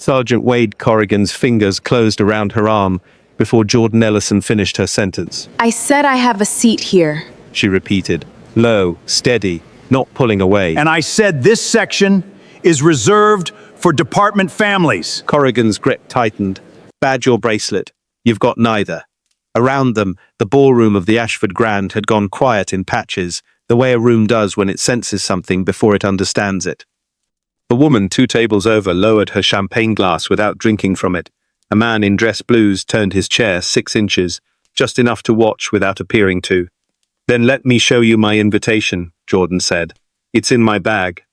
Sergeant Wade Corrigan's fingers closed around her arm before Jordan Ellison finished her sentence. I said I have a seat here, She repeated, low, steady, not pulling away. And I said this section is reserved for department families. Corrigan's grip tightened. Badge or bracelet? You've got neither. Around them, the ballroom of the Ashford Grand had gone quiet in patches, the way a room does when it senses something before it understands it. A woman 2 tables over lowered her champagne glass without drinking from it. A man in dress blues turned his chair 6 inches, just enough to watch without appearing to. Then let me show you my invitation, Jordan said. It's in my bag.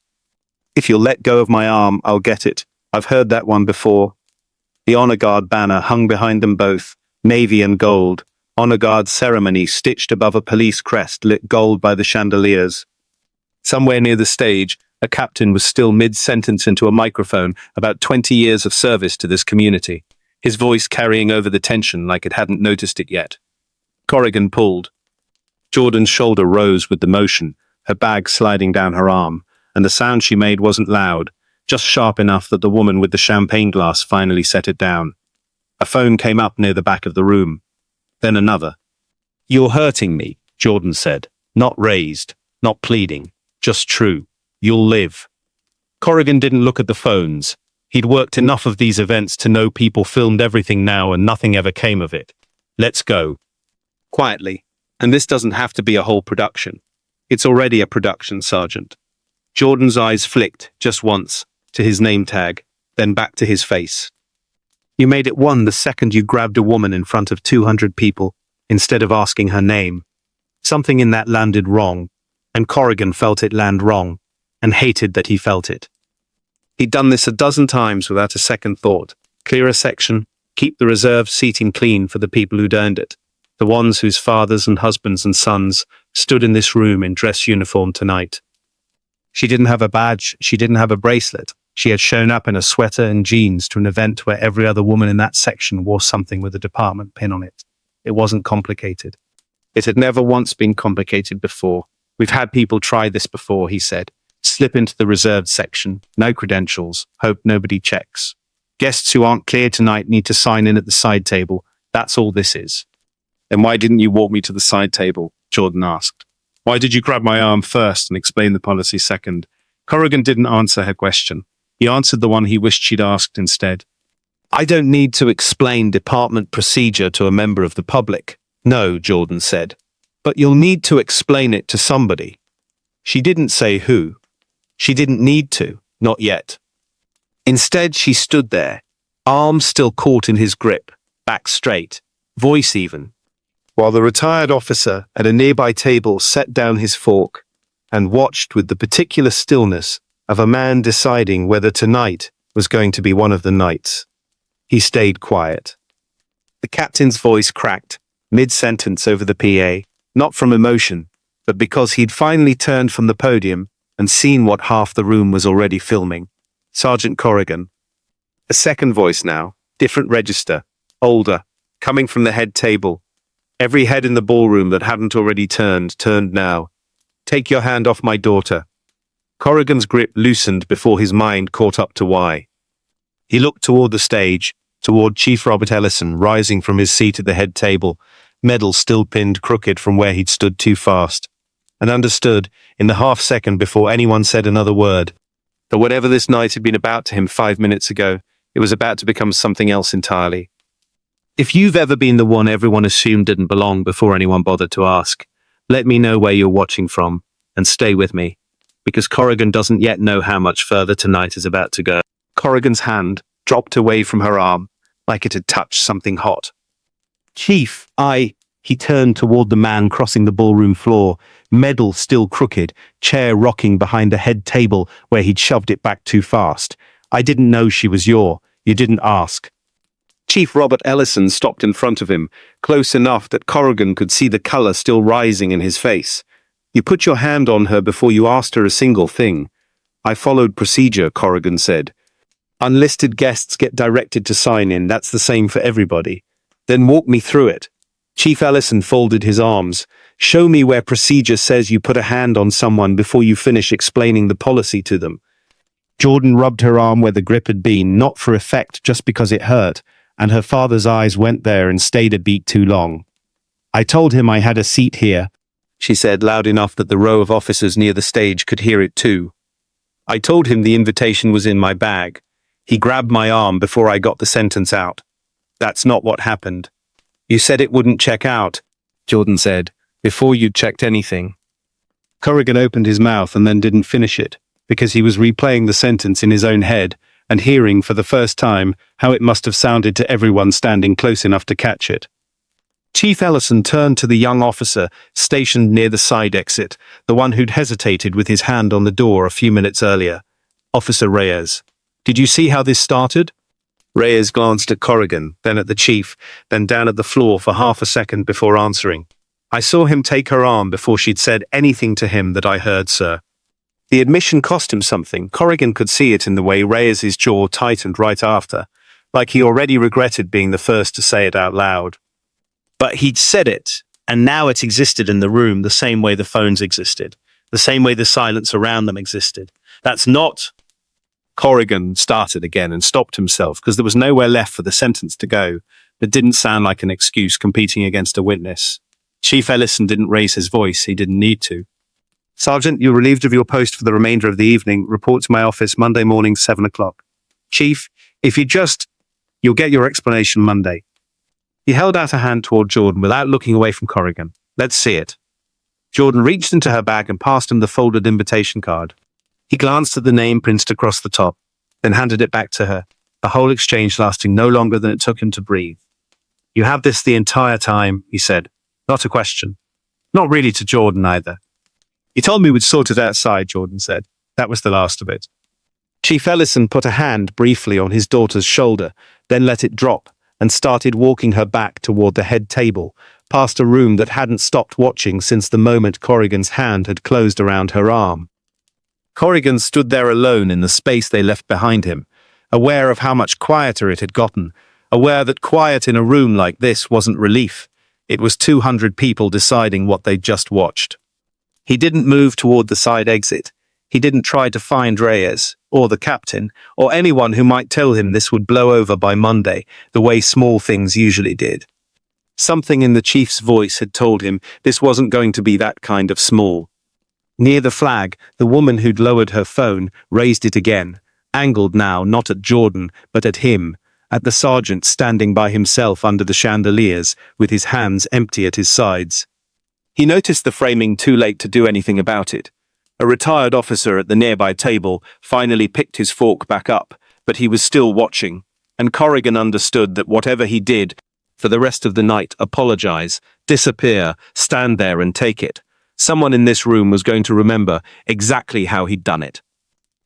If you'll let go of my arm, I'll get it. I've heard that one before. The Honor Guard banner hung behind them both, navy and gold. Honor Guard ceremony stitched above a police crest lit gold by the chandeliers. Somewhere near the stage, a captain was still mid-sentence into a microphone about 20 years of service to this community, his voice carrying over the tension like it hadn't noticed it yet. Corrigan pulled. Jordan's shoulder rose with the motion, her bag sliding down her arm, and the sound she made wasn't loud, just sharp enough that the woman with the champagne glass finally set it down. A phone came up near the back of the room. Then another. You're hurting me, Jordan said, not raised, not pleading, just true. You'll live. Corrigan didn't look at the phones. He'd worked enough of these events to know people filmed everything now and nothing ever came of it. Let's go. Quietly. And this doesn't have to be a whole production. It's already a production, Sergeant. Jordan's eyes flicked, just once, to his name tag, then back to his face. You made it one the second you grabbed a woman in front of 200 people, instead of asking her name. Something in that landed wrong, and Corrigan felt it land wrong, and hated that he felt it. He'd done this a dozen times without a second thought. Clear a section, keep the reserved seating clean for the people who'd earned it, the ones whose fathers and husbands and sons stood in this room in dress uniform tonight. She didn't have a badge, she didn't have a bracelet. She had shown up in a sweater and jeans to an event where every other woman in that section wore something with a department pin on it. It wasn't complicated. It had never once been complicated before. We've had people try this before, he said. Slip into the reserved section, no credentials, hope nobody checks. Guests who aren't clear tonight need to sign in at the side table. That's all this is. Then why didn't you walk me to the side table? Jordan asked. Why did you grab my arm first and explain the policy second? Corrigan didn't answer her question. He answered the one he wished she'd asked instead. I don't need to explain department procedure to a member of the public. No, Jordan said. But you'll need to explain it to somebody. She didn't say who. She didn't need to, not yet. Instead, she stood there, arms still caught in his grip, back straight, voice even, while the retired officer at a nearby table set down his fork and watched with the particular stillness of a man deciding whether tonight was going to be one of the nights. He stayed quiet. The captain's voice cracked, mid-sentence over the PA, not from emotion, but because he'd finally turned from the podium and seen what half the room was already filming. Sergeant Corrigan. A second voice now, different register, older, coming from the head table. Every head in the ballroom that hadn't already turned now. Take your hand off my daughter. Corrigan's grip loosened before his mind caught up to why. He looked toward the stage, toward Chief Robert Ellison rising from his seat at the head table, medal still pinned crooked from where he'd stood too fast, and understood, in the half-second before anyone said another word, that whatever this night had been about to him 5 minutes ago, it was about to become something else entirely. If you've ever been the one everyone assumed didn't belong before anyone bothered to ask, let me know where you're watching from, and stay with me, because Corrigan doesn't yet know how much further tonight is about to go. Corrigan's hand dropped away from her arm, like it had touched something hot. Chief, He turned toward the man crossing the ballroom floor, medal still crooked, chair rocking behind the head table where he'd shoved it back too fast. I didn't know she was you didn't ask. Chief Robert Ellison stopped in front of him, close enough that Corrigan could see the color still rising in his face. You put your hand on her before you asked her a single thing. I followed procedure, Corrigan said. Unlisted guests get directed to sign in, that's the same for everybody. Then walk me through it. Chief Ellison folded his arms. Show me where procedure says you put a hand on someone before you finish explaining the policy to them. Jordan rubbed her arm where the grip had been, not for effect, just because it hurt, and her father's eyes went there and stayed a beat too long. I told him I had a seat here, she said, loud enough that the row of officers near the stage could hear it too. I told him the invitation was in my bag. He grabbed my arm before I got the sentence out. That's not what happened. You said it wouldn't check out, Jordan said, before you'd checked anything. Corrigan opened his mouth and then didn't finish it, because he was replaying the sentence in his own head and hearing for the first time how it must have sounded to everyone standing close enough to catch it. Chief Ellison turned to the young officer stationed near the side exit, the one who'd hesitated with his hand on the door a few minutes earlier. Officer Reyes. Did you see how this started? Reyes glanced at Corrigan, then at the chief, then down at the floor for half a second before answering. I saw him take her arm before she'd said anything to him that I heard, sir. The admission cost him something. Corrigan could see it in the way Reyes's jaw tightened right after, like he already regretted being the first to say it out loud. But he'd said it, and now it existed in the room the same way the phones existed, the same way the silence around them existed. That's not... Corrigan started again and stopped himself because there was nowhere left for the sentence to go, but didn't sound like an excuse competing against a witness. Chief Ellison didn't raise his voice. He didn't need to. Sergeant, you're relieved of your post for the remainder of the evening. Report to my office Monday morning, 7 o'clock. Chief, if you'll get your explanation Monday. He held out a hand toward Jordan without looking away from Corrigan. Let's see it. Jordan reached into her bag and passed him the folded invitation card. He glanced at the name printed across the top, then handed it back to her, the whole exchange lasting no longer than it took him to breathe. You have this the entire time, he said. Not a question. Not really to Jordan either. You told me we'd sort it outside, Jordan said. That was the last of it. Chief Ellison put a hand briefly on his daughter's shoulder, then let it drop, and started walking her back toward the head table, past a room that hadn't stopped watching since the moment Corrigan's hand had closed around her arm. Corrigan stood there alone in the space they left behind him, aware of how much quieter it had gotten, aware that quiet in a room like this wasn't relief. It was 200 people deciding what they'd just watched. He didn't move toward the side exit. He didn't try to find Reyes, or the captain, or anyone who might tell him this would blow over by Monday, the way small things usually did. Something in the chief's voice had told him this wasn't going to be that kind of small. Near the flag, the woman who'd lowered her phone raised it again, angled now not at Jordan, but at him, at the sergeant standing by himself under the chandeliers, with his hands empty at his sides. He noticed the framing too late to do anything about it. A retired officer at the nearby table finally picked his fork back up, but he was still watching, and Corrigan understood that whatever he did, for the rest of the night, apologize, disappear, stand there and take it, someone in this room was going to remember exactly how he'd done it.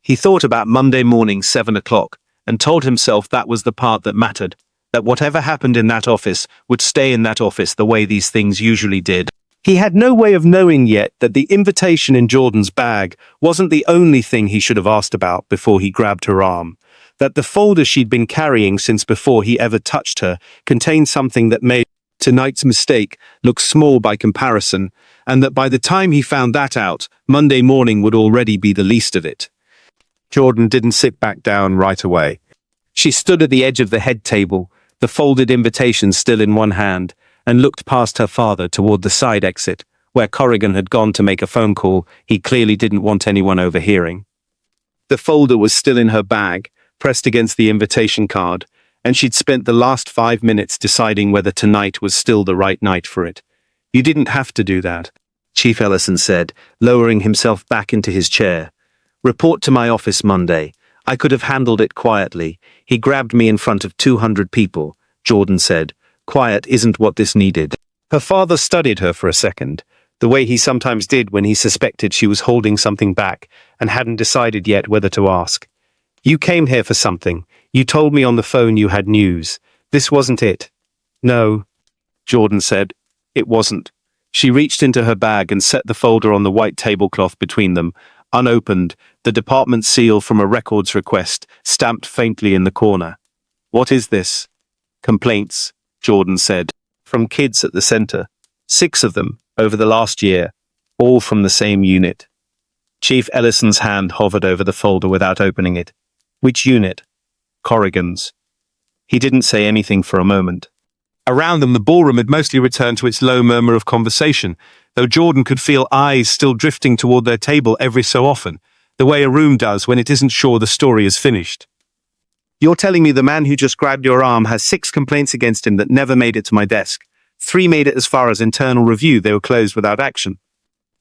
He thought about Monday morning, 7 o'clock, and told himself that was the part that mattered, that whatever happened in that office would stay in that office the way these things usually did. He had no way of knowing yet that the invitation in Jordan's bag wasn't the only thing he should have asked about before he grabbed her arm, that the folder she'd been carrying since before he ever touched her contained something that made tonight's mistake look small by comparison, and that by the time he found that out, Monday morning would already be the least of it. Jordan didn't sit back down right away. She stood at the edge of the head table, the folded invitation still in one hand, and looked past her father toward the side exit, where Corrigan had gone to make a phone call he clearly didn't want anyone overhearing. The folder was still in her bag, pressed against the invitation card, and she'd spent the last 5 minutes deciding whether tonight was still the right night for it. You didn't have to do that, Chief Ellison said, lowering himself back into his chair. Report to my office Monday. I could have handled it quietly. He grabbed me in front of 200 people, Jordan said. Quiet isn't what this needed. Her father studied her for a second, the way he sometimes did when he suspected she was holding something back and hadn't decided yet whether to ask. You came here for something. You told me on the phone you had news. This wasn't it. No, Jordan said. It wasn't. She reached into her bag and set the folder on the white tablecloth between them, unopened, the department seal from a records request stamped faintly in the corner. What is this? Complaints, Jordan said, from kids at the center. 6 of them, over the last year, all from the same unit. Chief Ellison's hand hovered over the folder without opening it. Which unit? Corrigan's. He didn't say anything for a moment. Around them, the ballroom had mostly returned to its low murmur of conversation, though Jordan could feel eyes still drifting toward their table every so often, the way a room does when it isn't sure the story is finished. You're telling me the man who just grabbed your arm has 6 complaints against him that never made it to my desk. 3 made it as far as internal review. They were closed without action.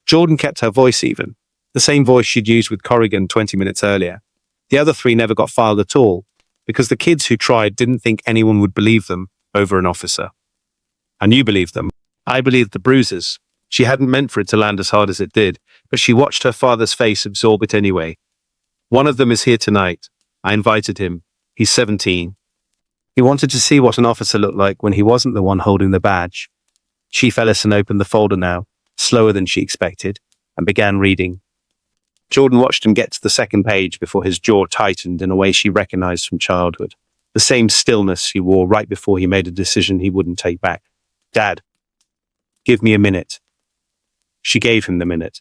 Jordan kept her voice even, the same voice she'd used with Corrigan 20 minutes earlier. The other 3 never got filed at all, because the kids who tried didn't think anyone would believe them over an officer. And you believed them. I believed the bruises. She hadn't meant for it to land as hard as it did, but she watched her father's face absorb it anyway. One of them is here tonight. I invited him. He's 17. He wanted to see what an officer looked like when he wasn't the one holding the badge. Chief Ellison opened the folder now, slower than she expected, and began reading. Jordan watched him get to the second page before his jaw tightened in a way she recognized from childhood. The same stillness he wore right before he made a decision he wouldn't take back. Dad, give me a minute. She gave him the minute.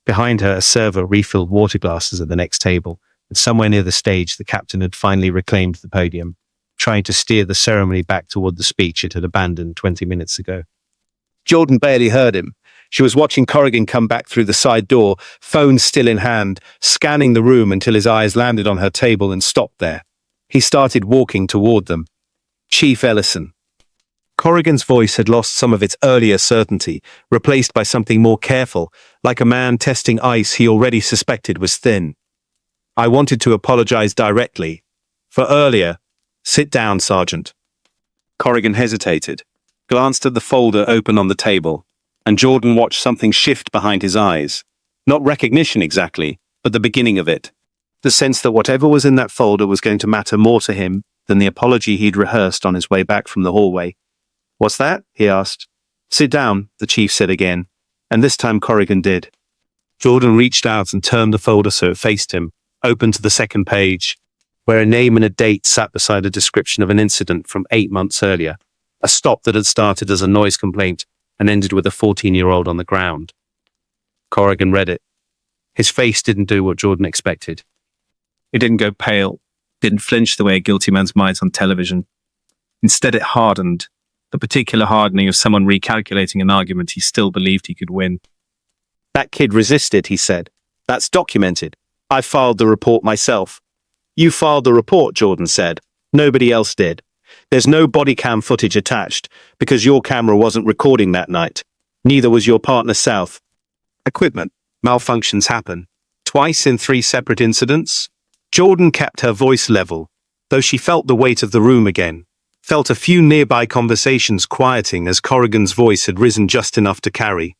Behind her, a server refilled water glasses at the next table, and somewhere near the stage, the captain had finally reclaimed the podium, trying to steer the ceremony back toward the speech it had abandoned 20 minutes ago. Jordan barely heard him. She was watching Corrigan come back through the side door, phone still in hand, scanning the room until his eyes landed on her table and stopped there. He started walking toward them. Chief Ellison. Corrigan's voice had lost some of its earlier certainty, replaced by something more careful, like a man testing ice he already suspected was thin. I wanted to apologize directly. For earlier. Sit down, Sergeant. Corrigan hesitated, glanced at the folder open on the table, and Jordan watched something shift behind his eyes. Not recognition exactly, but the beginning of it. The sense that whatever was in that folder was going to matter more to him than the apology he'd rehearsed on his way back from the hallway. What's that? He asked. Sit down, the chief said again, and this time Corrigan did. Jordan reached out and turned the folder so it faced him, open to the second page, where a name and a date sat beside a description of an incident from 8 months earlier, a stop that had started as a noise complaint and ended with a 14-year-old on the ground. Corrigan read it. His face didn't do what Jordan expected. It didn't go pale, didn't flinch the way a guilty man's might on television. Instead, it hardened, the particular hardening of someone recalculating an argument he still believed he could win. That kid resisted, he said. That's documented. I filed the report myself. You filed the report, Jordan said. Nobody else did. There's no body cam footage attached, because your camera wasn't recording that night. Neither was your partner South. Equipment. Malfunctions happen. Twice in 3 separate incidents. Jordan kept her voice level, though she felt the weight of the room again, felt a few nearby conversations quieting as Corrigan's voice had risen just enough to carry.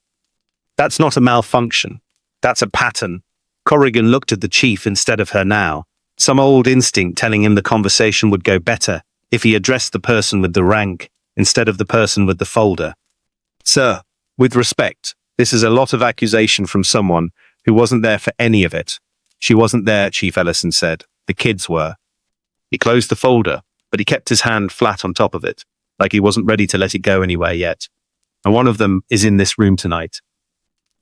That's not a malfunction. That's a pattern. Corrigan looked at the chief instead of her now, some old instinct telling him the conversation would go better if he addressed the person with the rank instead of the person with the folder. Sir, with respect, this is a lot of accusation from someone who wasn't there for any of it. She wasn't there, Chief Ellison said. The kids were. He closed the folder, but he kept his hand flat on top of it, like he wasn't ready to let it go anywhere yet. And one of them is in this room tonight.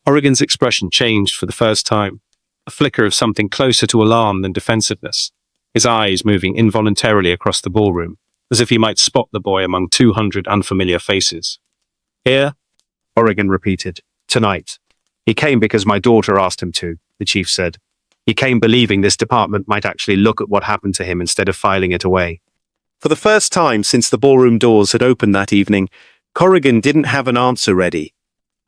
Corrigan's expression changed for the first time, a flicker of something closer to alarm than defensiveness, his eyes moving involuntarily across the ballroom, as if he might spot the boy among 200 unfamiliar faces. Here, Corrigan repeated, tonight. He came because my daughter asked him to, the chief said. He came believing this department might actually look at what happened to him instead of filing it away. For the first time since the ballroom doors had opened that evening, Corrigan didn't have an answer ready.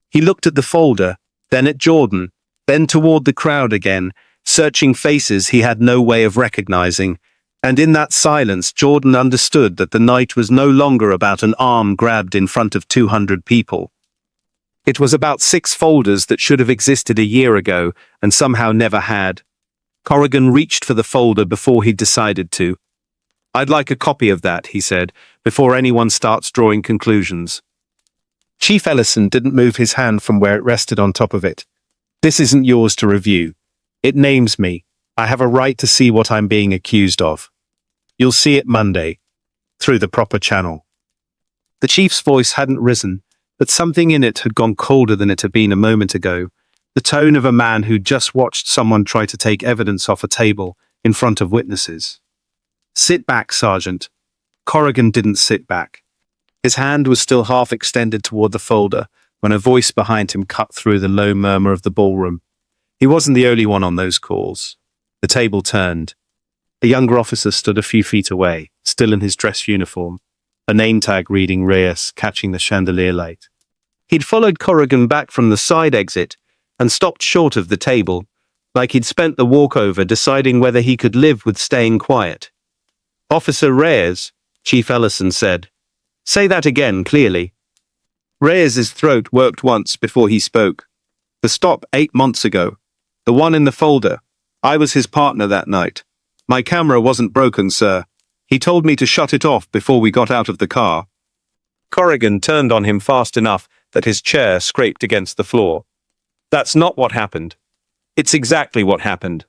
He looked at the folder, then at Jordan, then toward the crowd again, searching faces he had no way of recognizing, and in that silence Jordan understood that the night was no longer about an arm grabbed in front of 200 people. It was about 6 folders that should have existed a year ago and somehow never had. Corrigan reached for the folder before he decided to. I'd like a copy of that, he said, before anyone starts drawing conclusions. Chief Ellison didn't move his hand from where it rested on top of it. This isn't yours to review. It names me. I have a right to see what I'm being accused of. You'll see it Monday, through the proper channel. The chief's voice hadn't risen, but something in it had gone colder than it had been a moment ago, the tone of a man who'd just watched someone try to take evidence off a table in front of witnesses. "Sit back, Sergeant." Corrigan didn't sit back. His hand was still half extended toward the folder when a voice behind him cut through the low murmur of the ballroom. He wasn't the only one on those calls. The table turned. A younger officer stood a few feet away, still in his dress uniform, a name tag reading Reyes catching the chandelier light. He'd followed Corrigan back from the side exit and stopped short of the table, like he'd spent the walkover deciding whether he could live with staying quiet. "Officer Reyes," Chief Ellison said. "Say that again, clearly." Reyes's throat worked once before he spoke. "The stop 8 months ago. The one in the folder. I was his partner that night. My camera wasn't broken, sir. He told me to shut it off before we got out of the car." Corrigan turned on him fast enough that his chair scraped against the floor. "That's not what happened." "It's exactly what happened."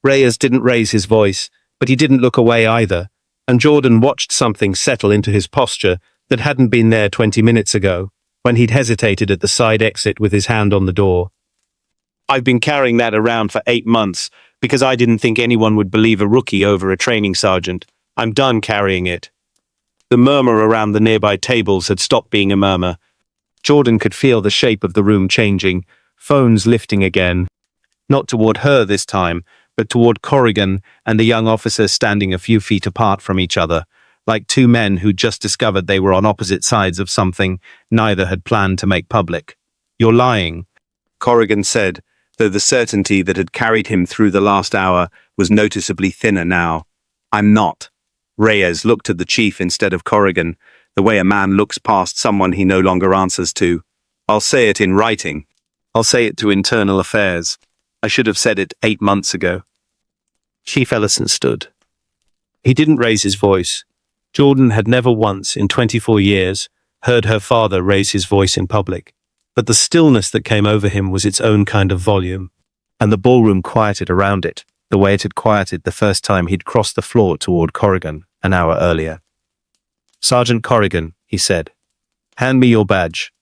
Reyes didn't raise his voice, but he didn't look away either, and Jordan watched something settle into his posture that hadn't been there 20 minutes ago, when he'd hesitated at the side exit with his hand on the door. "I've been carrying that around for 8 months because I didn't think anyone would believe a rookie over a training sergeant. I'm done carrying it." The murmur around the nearby tables had stopped being a murmur. Jordan could feel the shape of the room changing, phones lifting again. Not toward her this time, but toward Corrigan and the young officer standing a few feet apart from each other, like two men who'd just discovered they were on opposite sides of something neither had planned to make public. "You're lying," Corrigan said, though the certainty that had carried him through the last hour was noticeably thinner now. "I'm not." Reyes looked at the chief instead of Corrigan, the way a man looks past someone he no longer answers to. "I'll say it in writing. I'll say it to Internal Affairs. I should have said it 8 months ago." Chief Ellison stood. He didn't raise his voice. Jordan had never once, in 24 years, heard her father raise his voice in public. But the stillness that came over him was its own kind of volume, and the ballroom quieted around it, the way it had quieted the first time he'd crossed the floor toward Corrigan an hour earlier. "Sergeant Corrigan," he said, "hand me your badge."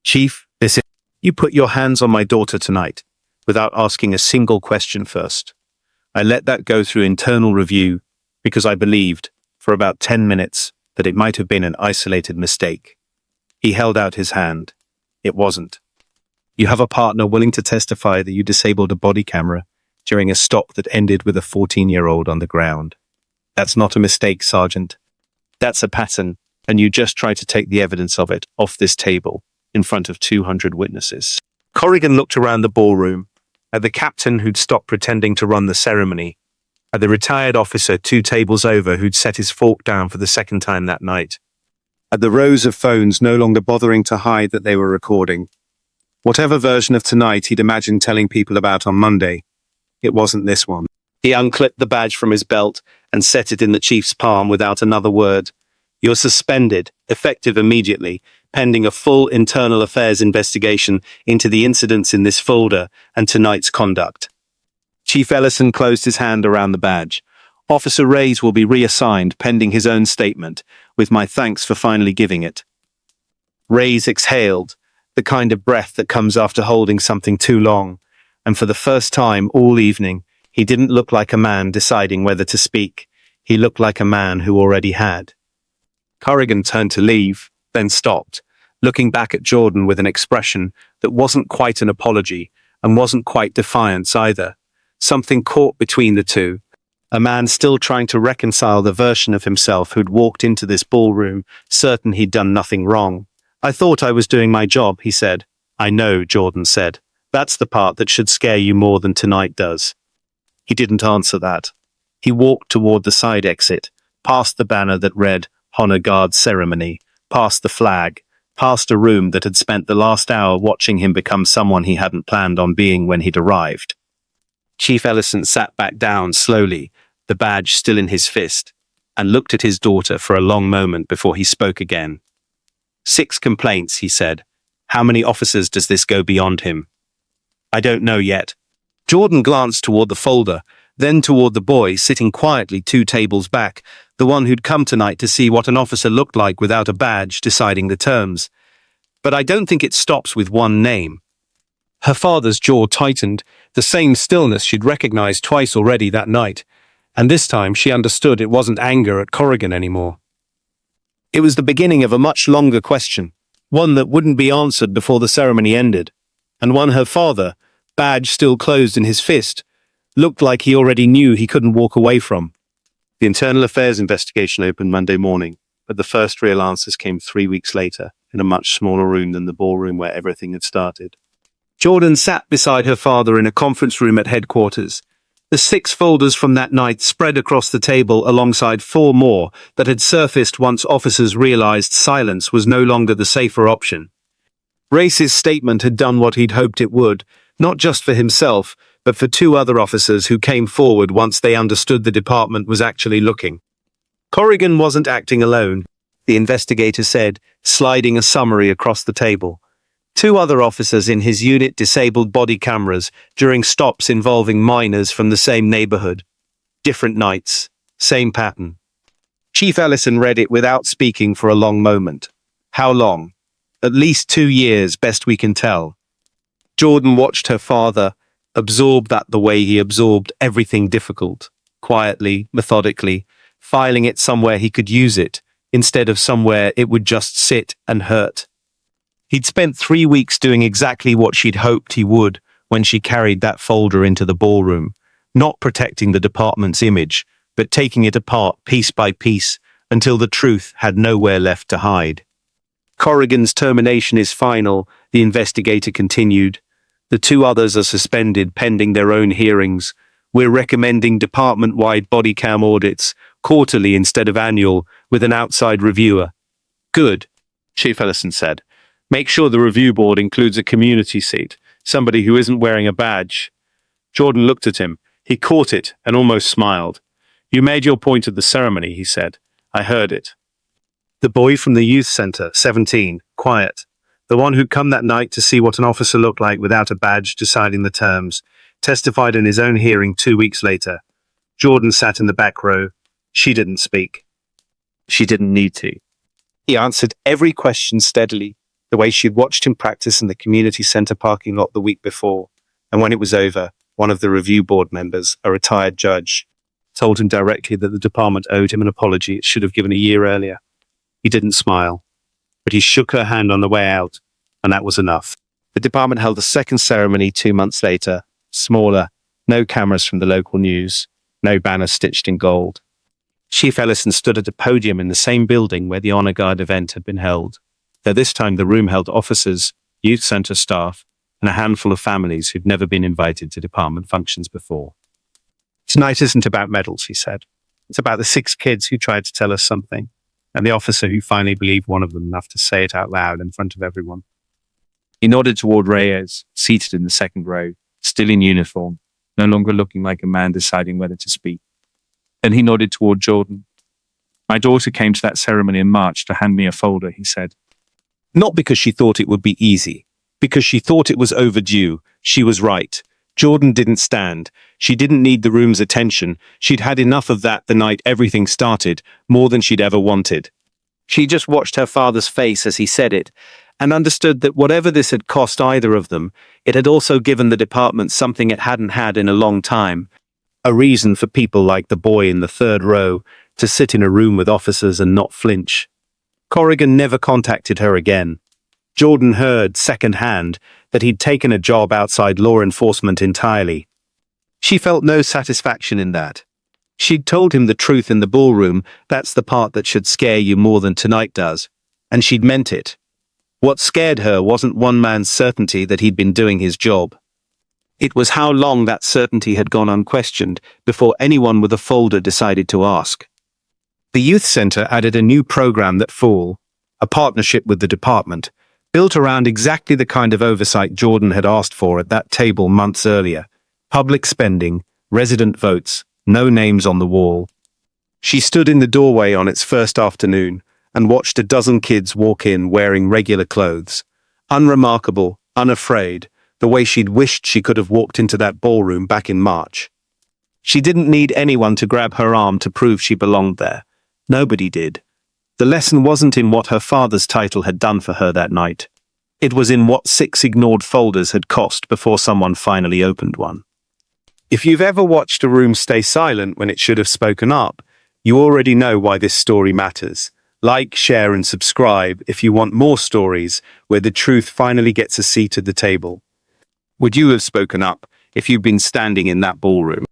"Chief, this is—" "You put your hands on my daughter tonight, without asking a single question first. I let that go through internal review because I believed, for about 10 minutes, that it might have been an isolated mistake." He held out his hand. "It wasn't. You have a partner willing to testify that you disabled a body camera during a stop that ended with a 14-year-old on the ground. That's not a mistake, Sergeant. That's a pattern, and you just tried to take the evidence of it off this table in front of 200 witnesses." Corrigan looked around the ballroom, at the captain who'd stopped pretending to run the ceremony, at the retired officer 2 tables over who'd set his fork down for the second time that night, at the rows of phones no longer bothering to hide that they were recording. Whatever version of tonight he'd imagined telling people about on Monday, it wasn't this one. He unclipped the badge from his belt and set it in the chief's palm without another word. "You're suspended, effective immediately, pending a full internal affairs investigation into the incidents in this folder and tonight's conduct." Chief Ellison closed his hand around the badge. "Officer Reyes will be reassigned pending his own statement, with my thanks for finally giving it." Reyes exhaled, the kind of breath that comes after holding something too long, and for the first time all evening, he didn't look like a man deciding whether to speak. He looked like a man who already had. Corrigan turned to leave, then stopped, looking back at Jordan with an expression that wasn't quite an apology and wasn't quite defiance either. Something caught between the two. A man still trying to reconcile the version of himself who'd walked into this ballroom, certain he'd done nothing wrong. "I thought I was doing my job," he said. "I know," Jordan said. "That's the part that should scare you more than tonight does." He didn't answer that. He walked toward the side exit, past the banner that read, "Honor Guard Ceremony," past the flag, past a room that had spent the last hour watching him become someone he hadn't planned on being when he'd arrived. Chief Ellison sat back down slowly, the badge still in his fist, and looked at his daughter for a long moment before he spoke again. 6 complaints, he said. "How many officers does this go beyond him?" "I don't know yet." Jordan glanced toward the folder, then toward the boy sitting quietly 2 tables back, the one who'd come tonight to see what an officer looked like without a badge deciding the terms. "But I don't think it stops with one name." Her father's jaw tightened, the same stillness she'd recognized twice already that night, and this time she understood it wasn't anger at Corrigan anymore. It was the beginning of a much longer question, one that wouldn't be answered before the ceremony ended, and one her father, badge still closed in his fist, looked like he already knew he couldn't walk away from. The internal affairs investigation opened Monday morning, but the first real answers came 3 weeks later, in a much smaller room than the ballroom where everything had started. Jordan sat beside her father in a conference room at headquarters. The 6 folders from that night spread across the table alongside 4 more that had surfaced once officers realized silence was no longer the safer option. Reyes' statement had done what he'd hoped it would, not just for himself, but for 2 other officers who came forward once they understood the department was actually looking. Corrigan wasn't acting alone, the investigator said, sliding a summary across the table. 2 other officers in his unit disabled body cameras during stops involving minors from the same neighborhood. Different nights, same pattern. Chief Ellison read it without speaking for a long moment. How long? At least 2 years, best we can tell. Jordan watched her father, absorb that the way he absorbed everything difficult, quietly, methodically, filing it somewhere he could use it, instead of somewhere it would just sit and hurt. He'd spent 3 weeks doing exactly what she'd hoped he would when she carried that folder into the ballroom, not protecting the department's image, but taking it apart piece by piece until the truth had nowhere left to hide. Corrigan's termination is final, the investigator continued. The 2 others are suspended pending their own hearings. We're recommending department-wide body cam audits, quarterly instead of annual, with an outside reviewer. Good, Chief Ellison said. Make sure the review board includes a community seat, somebody who isn't wearing a badge. Jordan looked at him. He caught it and almost smiled. You made your point at the ceremony, he said. I heard it. The boy from the youth center, 17, quiet. The one who'd come that night to see what an officer looked like without a badge deciding the terms, testified in his own hearing 2 weeks later. Jordan sat in the back row. She didn't speak. She didn't need to. He answered every question steadily, the way she'd watched him practice in the community center parking lot the week before. And when it was over, one of the review board members, a retired judge, told him directly that the department owed him an apology it should have given a year earlier. He didn't smile, but he shook her hand on the way out, and that was enough. The department held a second ceremony 2 months later, smaller, no cameras from the local news, no banner stitched in gold. Chief Ellison stood at a podium in the same building where the Honor Guard event had been held, though this time the room held officers, youth center staff, and a handful of families who'd never been invited to department functions before. Tonight isn't about medals, he said. It's about the 6 kids who tried to tell us something, and the officer who finally believed one of them enough to say it out loud in front of everyone. He nodded toward Reyes, seated in the second row, still in uniform, no longer looking like a man deciding whether to speak. Then he nodded toward Jordan. My daughter came to that ceremony in March to hand me a folder, he said. Not because she thought it would be easy, because she thought it was overdue. She was right. Jordan didn't stand. She didn't need the room's attention. She'd had enough of that the night everything started, more than she'd ever wanted. She just watched her father's face as he said it, and understood that whatever this had cost either of them, it had also given the department something it hadn't had in a long time. A reason for people like the boy in the third row to sit in a room with officers and not flinch. Corrigan never contacted her again. Jordan heard, second-hand, that he'd taken a job outside law enforcement entirely. She felt no satisfaction in that. She'd told him the truth in the ballroom, that's the part that should scare you more than tonight does, and she'd meant it. What scared her wasn't one man's certainty that he'd been doing his job. It was how long that certainty had gone unquestioned before anyone with a folder decided to ask. The youth center added a new program that fall, a partnership with the department, built around exactly the kind of oversight Jordan had asked for at that table months earlier. Public spending, resident votes, no names on the wall. She stood in the doorway on its first afternoon and watched a dozen kids walk in wearing regular clothes. Unremarkable, unafraid, the way she'd wished she could have walked into that ballroom back in March. She didn't need anyone to grab her arm to prove she belonged there. Nobody did. The lesson wasn't in what her father's title had done for her that night. It was in what 6 ignored folders had cost before someone finally opened one. If you've ever watched a room stay silent when it should have spoken up, you already know why this story matters. Like, share, and subscribe if you want more stories where the truth finally gets a seat at the table. Would you have spoken up if you'd been standing in that ballroom?